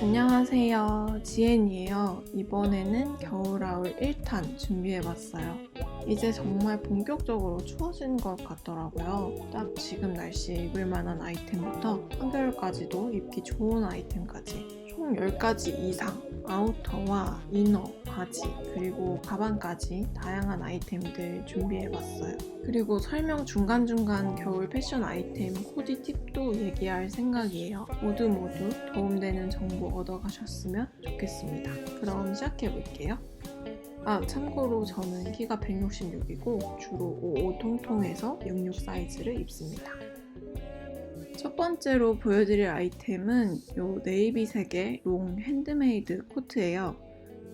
안녕하세요. 지엔이에요. 이번에는 겨울아울 1탄 준비해봤어요. 이제 정말 본격적으로 추워지는 것 같더라고요. 딱 지금 날씨에 입을 만한 아이템부터 한겨울까지도 입기 좋은 아이템까지 총 10가지 이상 아우터와 이너, 바지, 그리고 가방까지 다양한 아이템들 준비해봤어요. 그리고 설명 중간중간 겨울 패션 아이템 코디 팁도 얘기할 생각이에요. 모두 도움되는 정보 얻어가셨으면 좋겠습니다. 그럼 시작해볼게요. 참고로 저는 키가 166이고 주로 55 통통해서 66 사이즈를 입습니다. 첫 번째로 보여드릴 아이템은 이 네이비색의 롱 핸드메이드 코트예요.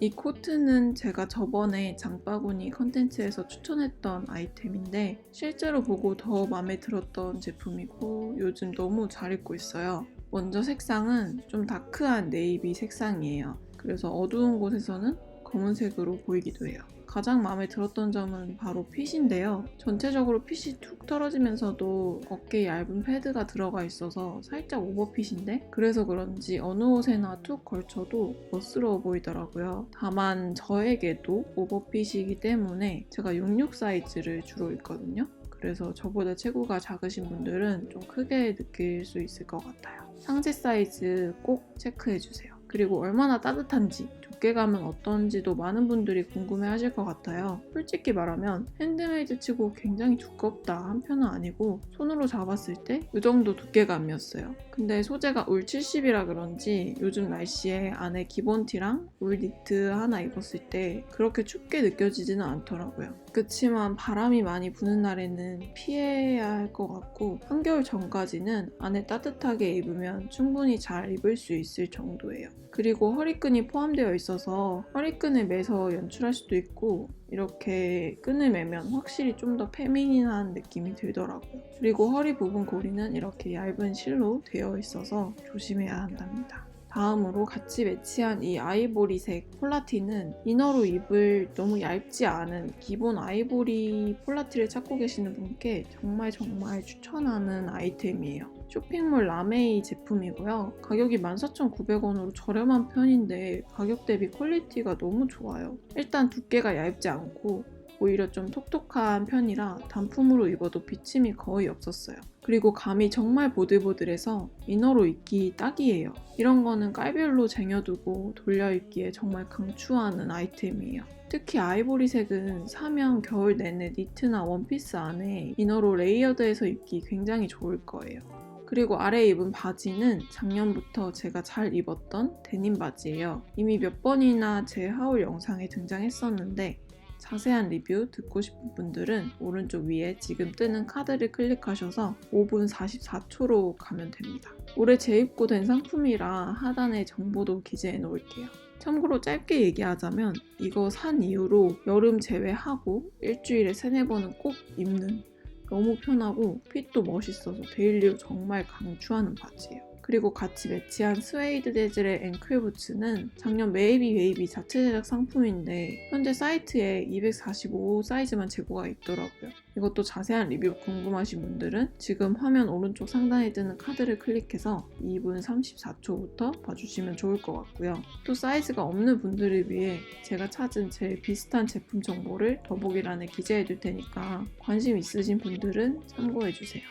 이 코트는 제가 저번에 장바구니 컨텐츠에서 추천했던 아이템인데 실제로 보고 더 마음에 들었던 제품이고 요즘 너무 잘 입고 있어요. 먼저 색상은 좀 다크한 네이비 색상이에요. 그래서 어두운 곳에서는 검은색으로 보이기도 해요. 가장 마음에 들었던 점은 바로 핏인데요. 전체적으로 핏이 툭 떨어지면서도 어깨에 얇은 패드가 들어가 있어서 살짝 오버핏인데 그래서 그런지 어느 옷에나 툭 걸쳐도 멋스러워 보이더라고요. 다만 저에게도 오버핏이기 때문에 제가 66 사이즈를 주로 입거든요. 그래서 저보다 체구가 작으신 분들은 좀 크게 느낄 수 있을 것 같아요. 상체 사이즈 꼭 체크해주세요. 그리고 얼마나 따뜻한지, 두께감은 어떤지도 많은 분들이 궁금해하실 것 같아요. 솔직히 말하면 핸드메이드 치고 굉장히 두껍다 한 편은 아니고 손으로 잡았을 때 이 정도 두께감이었어요. 근데 소재가 울 70이라 그런지 요즘 날씨에 안에 기본 티랑 울 니트 하나 입었을 때 그렇게 춥게 느껴지지는 않더라고요. 그치만 바람이 많이 부는 날에는 피해야 할 것 같고 한겨울 전까지는 안에 따뜻하게 입으면 충분히 잘 입을 수 있을 정도예요. 그리고 허리끈이 포함되어 있어서 허리끈을 매서 연출할 수도 있고 이렇게 끈을 매면 확실히 좀 더 페미닌한 느낌이 들더라고요. 그리고 허리 부분 고리는 이렇게 얇은 실로 되어 있어서 조심해야 한답니다. 다음으로 같이 매치한 이 아이보리색 폴라티는 이너로 입을 너무 얇지 않은 기본 아이보리 폴라티를 찾고 계시는 분께 정말 추천하는 아이템이에요. 쇼핑몰 라메이 제품이고요. 가격이 14,900원으로 저렴한 편인데 가격 대비 퀄리티가 너무 좋아요. 일단 두께가 얇지 않고 오히려 좀 톡톡한 편이라 단품으로 입어도 비침이 거의 없었어요. 그리고 감이 정말 보들보들해서 이너로 입기 딱이에요. 이런 거는 깔별로 쟁여두고 돌려 입기에 정말 강추하는 아이템이에요. 특히 아이보리색은 사면 겨울 내내 니트나 원피스 안에 이너로 레이어드해서 입기 굉장히 좋을 거예요. 그리고 아래 입은 바지는 작년부터 제가 잘 입었던 데님 바지예요. 이미 몇 번이나 제 하울 영상에 등장했었는데 자세한 리뷰 듣고 싶은 분들은 오른쪽 위에 지금 뜨는 카드를 클릭하셔서 5분 44초로 가면 됩니다. 올해 재입고 된 상품이라 하단에 정보도 기재해 놓을게요. 참고로 짧게 얘기하자면 이거 산 이후로 여름 제외하고 일주일에 3-4번은 꼭 입는 너무 편하고 핏도 멋있어서 데일리로 정말 강추하는 바지예요. 그리고 같이 매치한 스웨이드 재질의 앵클 부츠는 작년 메이비 웨이비 자체 제작 상품인데 현재 사이트에 245 사이즈만 재고가 있더라고요. 이것도 자세한 리뷰 궁금하신 분들은 지금 화면 오른쪽 상단에 뜨는 카드를 클릭해서 2분 34초부터 봐주시면 좋을 것 같고요. 또 사이즈가 없는 분들을 위해 제가 찾은 제일 비슷한 제품 정보를 더보기란에 기재해 둘 테니까 관심 있으신 분들은 참고해주세요.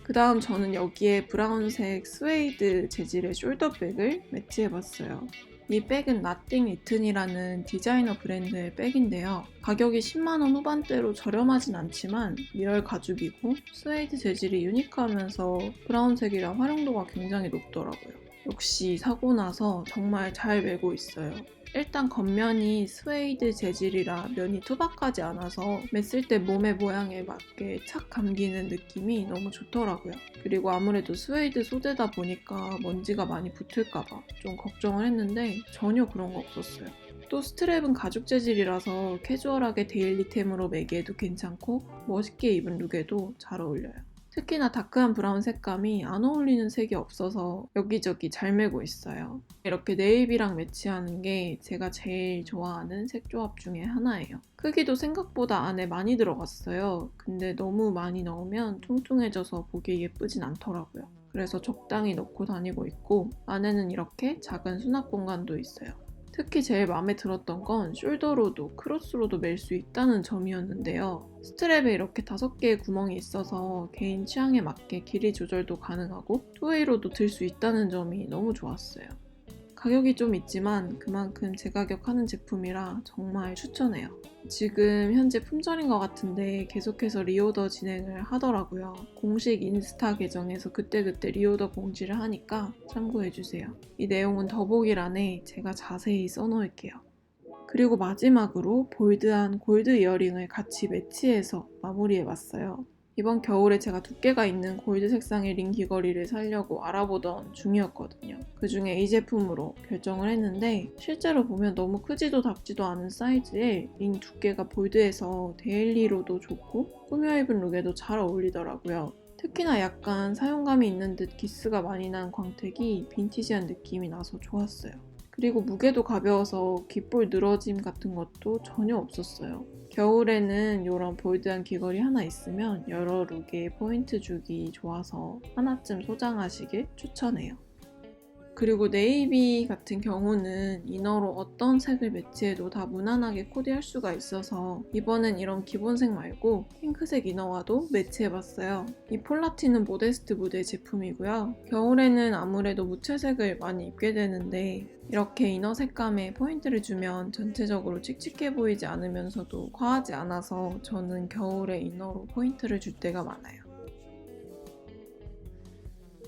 그 다음 저는 여기에 브라운색 스웨이드 재질의 숄더백을 매치해봤어요. 이 백은 나띵 리튼이라는 디자이너 브랜드의 백인데요. 가격이 10만원 후반대로 저렴하진 않지만 미럴 가죽이고 스웨이드 재질이 유니크하면서 브라운색이라 활용도가 굉장히 높더라고요. 역시 사고 나서 정말 잘 매고 있어요. 일단 겉면이 스웨이드 재질이라 면이 투박하지 않아서 맸을 때 몸의 모양에 맞게 착 감기는 느낌이 너무 좋더라고요. 그리고 아무래도 스웨이드 소재다 보니까 먼지가 많이 붙을까봐 좀 걱정을 했는데 전혀 그런 거 없었어요. 또 스트랩은 가죽 재질이라서 캐주얼하게 데일리템으로 매기에도 괜찮고 멋있게 입은 룩에도 잘 어울려요. 특히나 다크한 브라운 색감이 안 어울리는 색이 없어서 여기저기 잘 매고 있어요. 이렇게 네이비랑 매치하는 게 제가 제일 좋아하는 색 조합 중에 하나예요. 크기도 생각보다 안에 많이 들어갔어요. 근데 너무 많이 넣으면 뚱뚱해져서 보기 예쁘진 않더라고요. 그래서 적당히 넣고 다니고 있고, 안에는 이렇게 작은 수납 공간도 있어요. 특히 제일 마음에 들었던 건 숄더로도 크로스로도 멜 수 있다는 점이었는데요. 스트랩에 이렇게 5개의 구멍이 있어서 개인 취향에 맞게 길이 조절도 가능하고 투웨이로도 들 수 있다는 점이 너무 좋았어요. 가격이 좀 있지만 그만큼 제 가격 하는 제품이라 정말 추천해요. 지금 현재 품절인 것 같은데 계속해서 리오더 진행을 하더라고요. 공식 인스타 계정에서 그때그때 리오더 공지를 하니까 참고해주세요. 이 내용은 더보기란에 제가 자세히 써놓을게요. 그리고 마지막으로 볼드한 골드 이어링을 같이 매치해서 마무리해봤어요. 이번 겨울에 제가 두께가 있는 골드 색상의 링 귀걸이를 사려고 알아보던 중이었거든요. 그 중에 이 제품으로 결정을 했는데 실제로 보면 너무 크지도 작지도 않은 사이즈에 링 두께가 볼드해서 데일리로도 좋고 꾸며 입은 룩에도 잘 어울리더라고요. 특히나 약간 사용감이 있는 듯 기스가 많이 난 광택이 빈티지한 느낌이 나서 좋았어요. 그리고 무게도 가벼워서 귓볼 늘어짐 같은 것도 전혀 없었어요. 겨울에는 이런 볼드한 귀걸이 하나 있으면 여러 룩에 포인트 주기 좋아서 하나쯤 소장하시길 추천해요. 그리고 네이비 같은 경우는 이너로 어떤 색을 매치해도 다 무난하게 코디할 수가 있어서 이번엔 이런 기본색 말고 핑크색 이너와도 매치해봤어요. 이 폴라티는 모데스트 무드의 제품이고요. 겨울에는 아무래도 무채색을 많이 입게 되는데 이렇게 이너 색감에 포인트를 주면 전체적으로 칙칙해 보이지 않으면서도 과하지 않아서 저는 겨울에 이너로 포인트를 줄 때가 많아요.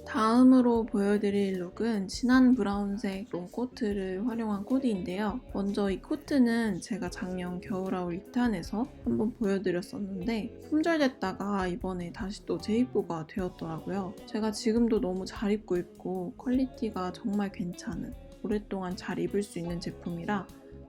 다음으로 보여드릴 룩은 진한 브라운색 롱코트를 활용한 코디인데요. 먼저 이 코트는 제가 작년 겨울아울 2탄에서 한번 보여드렸었는데 품절됐다가 이번에 다시 또 재입고가 되었더라고요. 제가 지금도 너무 잘 입고 있고 퀄리티가 정말 괜찮은 오랫동안 잘 입을 수 있는 제품이라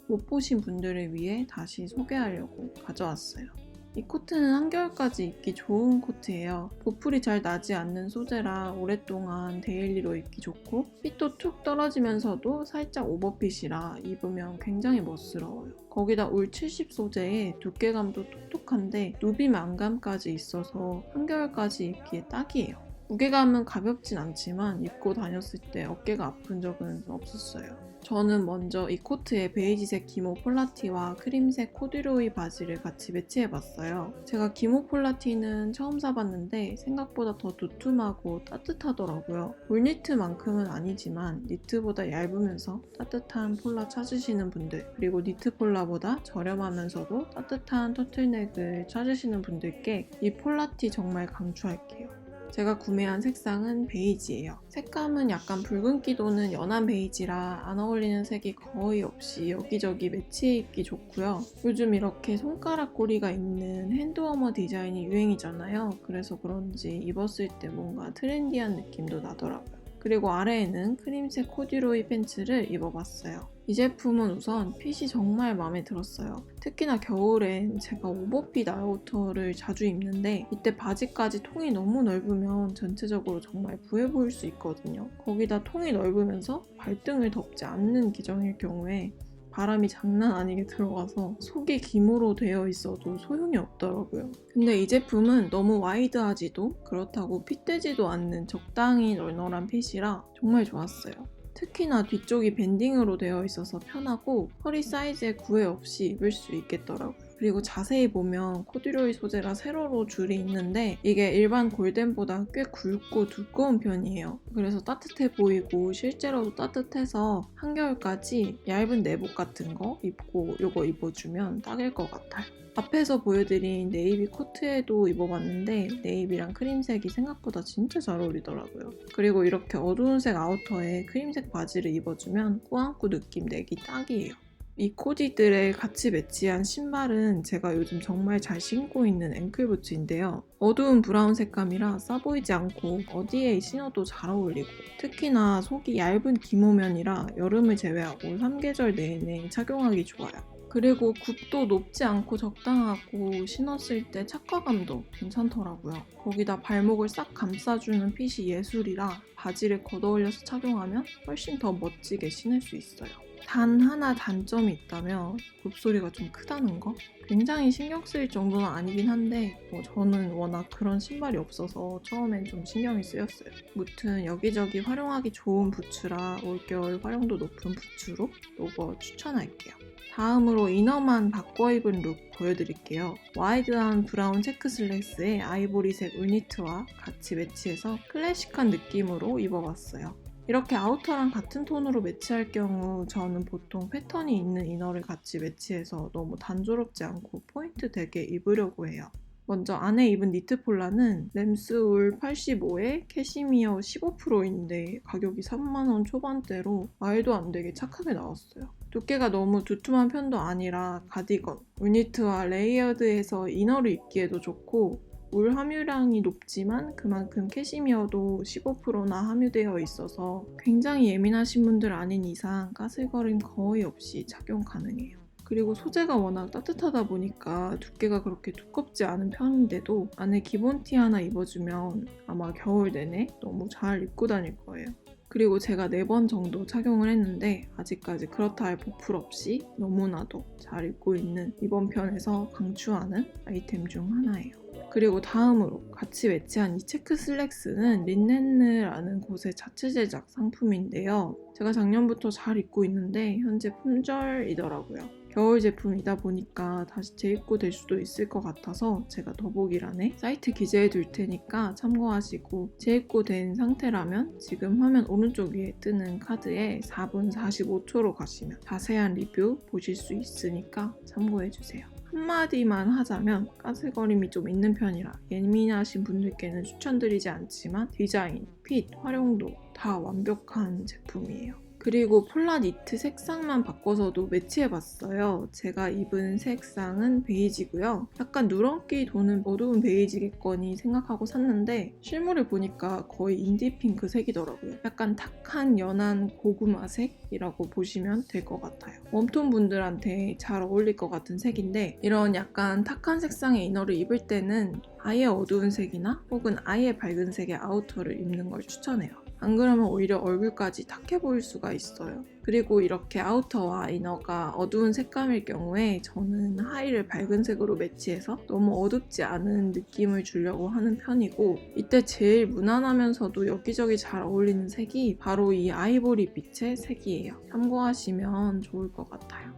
못 보신 분들을 위해 다시 소개하려고 가져왔어요. 이 코트는 한겨울까지 입기 좋은 코트예요. 보풀이 잘 나지 않는 소재라 오랫동안 데일리로 입기 좋고 핏도 툭 떨어지면서도 살짝 오버핏이라 입으면 굉장히 멋스러워요. 거기다 울 70 소재에 두께감도 톡톡한데 누빔 안감까지 있어서 한겨울까지 입기에 딱이에요. 무게감은 가볍진 않지만 입고 다녔을 때 어깨가 아픈 적은 없었어요. 저는 먼저 이 코트에 베이지색 기모 폴라티와 크림색 코듀로이 바지를 같이 매치해봤어요. 제가 기모 폴라티는 처음 사봤는데 생각보다 더 두툼하고 따뜻하더라고요. 울니트만큼은 아니지만 니트보다 얇으면서 따뜻한 폴라 찾으시는 분들, 그리고 니트 폴라보다 저렴하면서도 따뜻한 터틀넥을 찾으시는 분들께 이 폴라티 정말 강추할게요. 제가 구매한 색상은 베이지예요. 색감은 약간 붉은기 도는 연한 베이지라 안 어울리는 색이 거의 없이 여기저기 매치해 입기 좋고요. 요즘 이렇게 손가락 고리가 있는 핸드워머 디자인이 유행이잖아요. 그래서 그런지 입었을 때 뭔가 트렌디한 느낌도 나더라고요. 그리고 아래에는 크림색 코듀로이 팬츠를 입어봤어요. 이 제품은 우선 핏이 정말 마음에 들었어요. 특히나 겨울엔 제가 오버핏 아우터를 자주 입는데 이때 바지까지 통이 너무 넓으면 전체적으로 정말 부해 보일 수 있거든요. 거기다 통이 넓으면서 발등을 덮지 않는 기장일 경우에 바람이 장난 아니게 들어가서 속이 기모로 되어 있어도 소용이 없더라고요. 근데 이 제품은 너무 와이드하지도 그렇다고 핏되지도 않는 적당히 널널한 핏이라 정말 좋았어요. 특히나 뒤쪽이 밴딩으로 되어 있어서 편하고 허리 사이즈에 구애 없이 입을 수 있겠더라고요. 그리고 자세히 보면 코듀로이 소재라 세로로 줄이 있는데 이게 일반 골덴보다 꽤 굵고 두꺼운 편이에요. 그래서 따뜻해 보이고 실제로도 따뜻해서 한겨울까지 얇은 내복 같은 거 입고 이거 입어주면 딱일 것 같아요. 앞에서 보여드린 네이비 코트에도 입어봤는데 네이비랑 크림색이 생각보다 진짜 잘 어울리더라고요. 그리고 이렇게 어두운 색 아우터에 크림색 바지를 입어주면 꾸안꾸 느낌 내기 딱이에요. 이 코디들에 같이 매치한 신발은 제가 요즘 정말 잘 신고 있는 앵클부츠인데요. 어두운 브라운 색감이라 싸 보이지 않고 어디에 신어도 잘 어울리고 특히나 속이 얇은 기모면이라 여름을 제외하고 3계절 내내 착용하기 좋아요. 그리고 굽도 높지 않고 적당하고 신었을 때 착화감도 괜찮더라고요. 거기다 발목을 싹 감싸주는 핏이 예술이라 바지를 걷어올려서 착용하면 훨씬 더 멋지게 신을 수 있어요. 단 하나 단점이 있다면 굽소리가 좀 크다는 거? 굉장히 신경 쓰일 정도는 아니긴 한데 저는 워낙 그런 신발이 없어서 처음엔 좀 신경이 쓰였어요. 무튼 여기저기 활용하기 좋은 부츠라 올겨울 활용도 높은 부츠로 이거 추천할게요. 다음으로 이너만 바꿔 입은 룩 보여드릴게요. 와이드한 브라운 체크 슬랙스에 아이보리색 울니트와 같이 매치해서 클래식한 느낌으로 입어봤어요. 이렇게 아우터랑 같은 톤으로 매치할 경우 저는 보통 패턴이 있는 이너를 같이 매치해서 너무 단조롭지 않고 포인트 되게 입으려고 해요. 먼저 안에 입은 니트 폴라는 램스울 85에 캐시미어 15%인데 가격이 3만원 초반대로 말도 안 되게 착하게 나왔어요. 두께가 너무 두툼한 편도 아니라 가디건, 울니트와 레이어드해서 이너를 입기에도 좋고 울 함유량이 높지만 그만큼 캐시미어도 15%나 함유되어 있어서 굉장히 예민하신 분들 아닌 이상 까슬거림 거의 없이 착용 가능해요. 그리고 소재가 워낙 따뜻하다 보니까 두께가 그렇게 두껍지 않은 편인데도 안에 기본 티 하나 입어주면 아마 겨울 내내 너무 잘 입고 다닐 거예요. 그리고 제가 4번 정도 착용을 했는데 아직까지 그렇다 할 보풀 없이 너무나도 잘 입고 있는 이번 편에서 강추하는 아이템 중 하나예요. 그리고 다음으로 같이 매치한 이 체크 슬랙스는 린넨느라는 곳의 자체 제작 상품인데요. 제가 작년부터 잘 입고 있는데 현재 품절이더라고요. 겨울 제품이다 보니까 다시 재입고 될 수도 있을 것 같아서 제가 더보기란에 사이트 기재해 둘 테니까 참고하시고 재입고 된 상태라면 지금 화면 오른쪽 위에 뜨는 카드에 4분 45초로 가시면 자세한 리뷰 보실 수 있으니까 참고해주세요. 한마디만 하자면 까슬거림이 좀 있는 편이라 예민하신 분들께는 추천드리지 않지만 디자인, 핏, 활용도 다 완벽한 제품이에요. 그리고 폴라 니트 색상만 바꿔서도 매치해봤어요. 제가 입은 색상은 베이지고요. 약간 누런기 도는 어두운 베이지겠거니 생각하고 샀는데 실물을 보니까 거의 인디 핑크 색이더라고요. 약간 탁한 연한 고구마색이라고 보시면 될 것 같아요. 웜톤 분들한테 잘 어울릴 것 같은 색인데 이런 약간 탁한 색상의 이너를 입을 때는 아예 어두운 색이나 혹은 아예 밝은 색의 아우터를 입는 걸 추천해요. 안 그러면 오히려 얼굴까지 탁해 보일 수가 있어요. 그리고 이렇게 아우터와 이너가 어두운 색감일 경우에 저는 하의를 밝은 색으로 매치해서 너무 어둡지 않은 느낌을 주려고 하는 편이고 이때 제일 무난하면서도 여기저기 잘 어울리는 색이 바로 이 아이보리 빛의 색이에요. 참고하시면 좋을 것 같아요.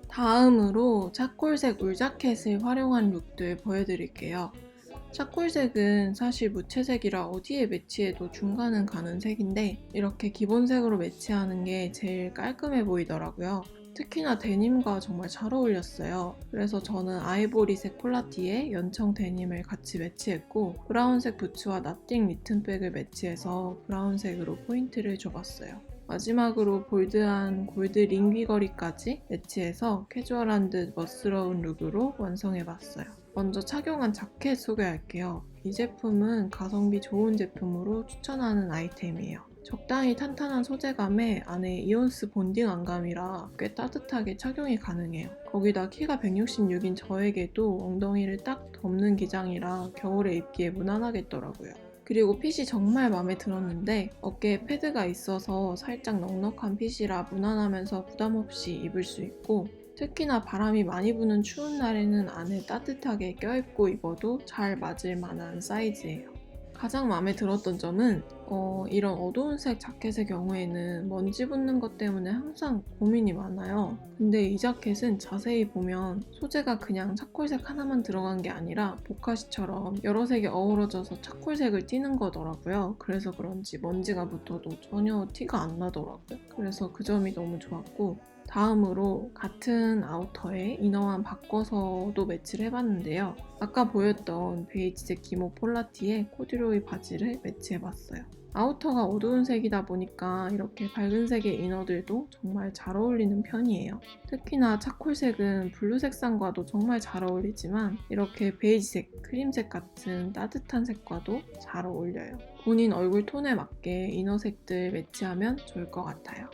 다음으로 차콜색 울자켓을 활용한 룩들 보여드릴게요. 차콜색은 사실 무채색이라 어디에 매치해도 중간은 가는 색인데 이렇게 기본색으로 매치하는 게 제일 깔끔해 보이더라고요. 특히나 데님과 정말 잘 어울렸어요. 그래서 저는 아이보리색 폴라티에 연청 데님을 같이 매치했고 브라운색 부츠와 나띵 리튼백을 매치해서 브라운색으로 포인트를 줘봤어요. 마지막으로 볼드한 골드 링 귀걸이까지 매치해서 캐주얼한 듯 멋스러운 룩으로 완성해봤어요. 먼저 착용한 자켓 소개할게요. 이 제품은 가성비 좋은 제품으로 추천하는 아이템이에요. 적당히 탄탄한 소재감에 안에 이온스 본딩 안감이라 꽤 따뜻하게 착용이 가능해요. 거기다 키가 166인 저에게도 엉덩이를 딱 덮는 기장이라 겨울에 입기에 무난하겠더라고요. 그리고 핏이 정말 마음에 들었는데 어깨에 패드가 있어서 살짝 넉넉한 핏이라 무난하면서 부담없이 입을 수 있고 특히나 바람이 많이 부는 추운 날에는 안에 따뜻하게 껴입고 입어도 잘 맞을 만한 사이즈예요. 가장 마음에 들었던 점은 이런 어두운 색 자켓의 경우에는 먼지 붙는 것 때문에 항상 고민이 많아요. 근데 이 자켓은 자세히 보면 소재가 그냥 차콜색 하나만 들어간 게 아니라 보카시처럼 여러 색이 어우러져서 차콜색을 띠는 거더라고요. 그래서 그런지 먼지가 붙어도 전혀 티가 안 나더라고요. 그래서 그 점이 너무 좋았고 다음으로 같은 아우터에 이너와 바꿔서도 매치를 해봤는데요. 아까 보였던 베이지색 기모 폴라티에 코듀로이 바지를 매치해봤어요. 아우터가 어두운 색이다 보니까 이렇게 밝은 색의 이너들도 정말 잘 어울리는 편이에요. 특히나 차콜색은 블루 색상과도 정말 잘 어울리지만 이렇게 베이지색, 크림색 같은 따뜻한 색과도 잘 어울려요. 본인 얼굴 톤에 맞게 이너색들 매치하면 좋을 것 같아요.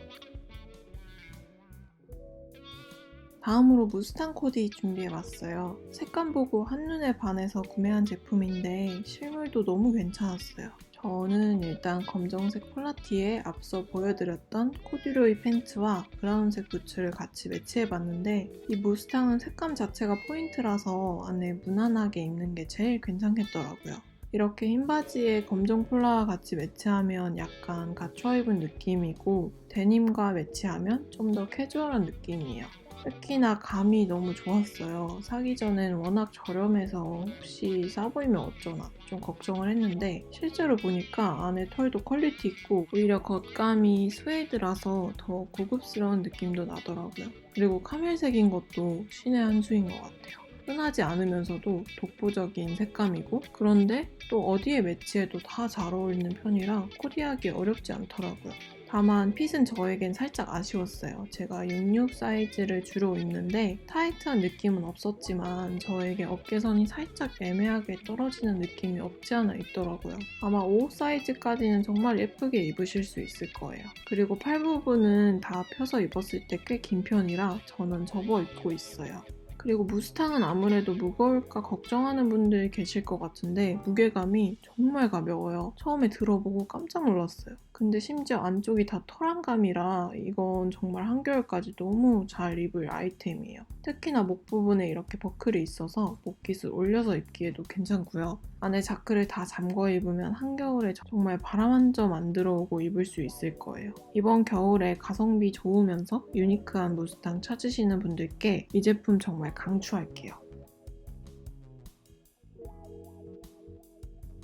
다음으로 무스탕 코디 준비해봤어요. 색감 보고 한눈에 반해서 구매한 제품인데 실물도 너무 괜찮았어요. 저는 일단 검정색 폴라티에 앞서 보여드렸던 코듀로이 팬츠와 브라운색 부츠를 같이 매치해봤는데 이 무스탕은 색감 자체가 포인트라서 안에 무난하게 입는 게 제일 괜찮겠더라고요. 이렇게 흰 바지에 검정 폴라와 같이 매치하면 약간 갖춰 입은 느낌이고 데님과 매치하면 좀 더 캐주얼한 느낌이에요. 특히나 감이 너무 좋았어요. 사기 전엔 워낙 저렴해서 혹시 싸보이면 어쩌나 좀 걱정을 했는데 실제로 보니까 안에 털도 퀄리티 있고 오히려 겉감이 스웨이드라서 더 고급스러운 느낌도 나더라고요. 그리고 카멜색인 것도 신의 한 수인 것 같아요. 흔하지 않으면서도 독보적인 색감이고 그런데 또 어디에 매치해도 다 잘 어울리는 편이라 코디하기 어렵지 않더라고요. 다만 핏은 저에겐 살짝 아쉬웠어요. 제가 66 사이즈를 주로 입는데 타이트한 느낌은 없었지만 저에게 어깨선이 살짝 애매하게 떨어지는 느낌이 없지 않아 있더라고요. 아마 55 사이즈까지는 정말 예쁘게 입으실 수 있을 거예요. 그리고 팔 부분은 다 펴서 입었을 때 꽤 긴 편이라 저는 접어 입고 있어요. 그리고 무스탕은 아무래도 무거울까 걱정하는 분들이 계실 것 같은데 무게감이 정말 가벼워요. 처음에 들어보고 깜짝 놀랐어요. 근데 심지어 안쪽이 다 털한감이라 이건 정말 한겨울까지 너무 잘 입을 아이템이에요. 특히나 목 부분에 이렇게 버클이 있어서 목깃을 올려서 입기에도 괜찮고요. 안에 자크를 다 잠궈 입으면 한겨울에 정말 바람 한 점 안 들어오고 입을 수 있을 거예요. 이번 겨울에 가성비 좋으면서 유니크한 무스탕 찾으시는 분들께 이 제품 정말 강추할게요.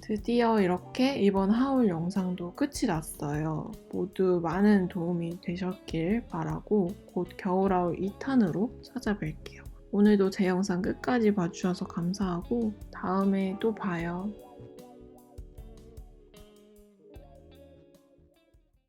드디어 이렇게 이번 하울 영상도 끝이 났어요. 모두 많은 도움이 되셨길 바라고 곧 겨울하울 2탄으로 찾아뵐게요. 오늘도 제 영상 끝까지 봐주셔서 감사하고 다음에 또 봐요.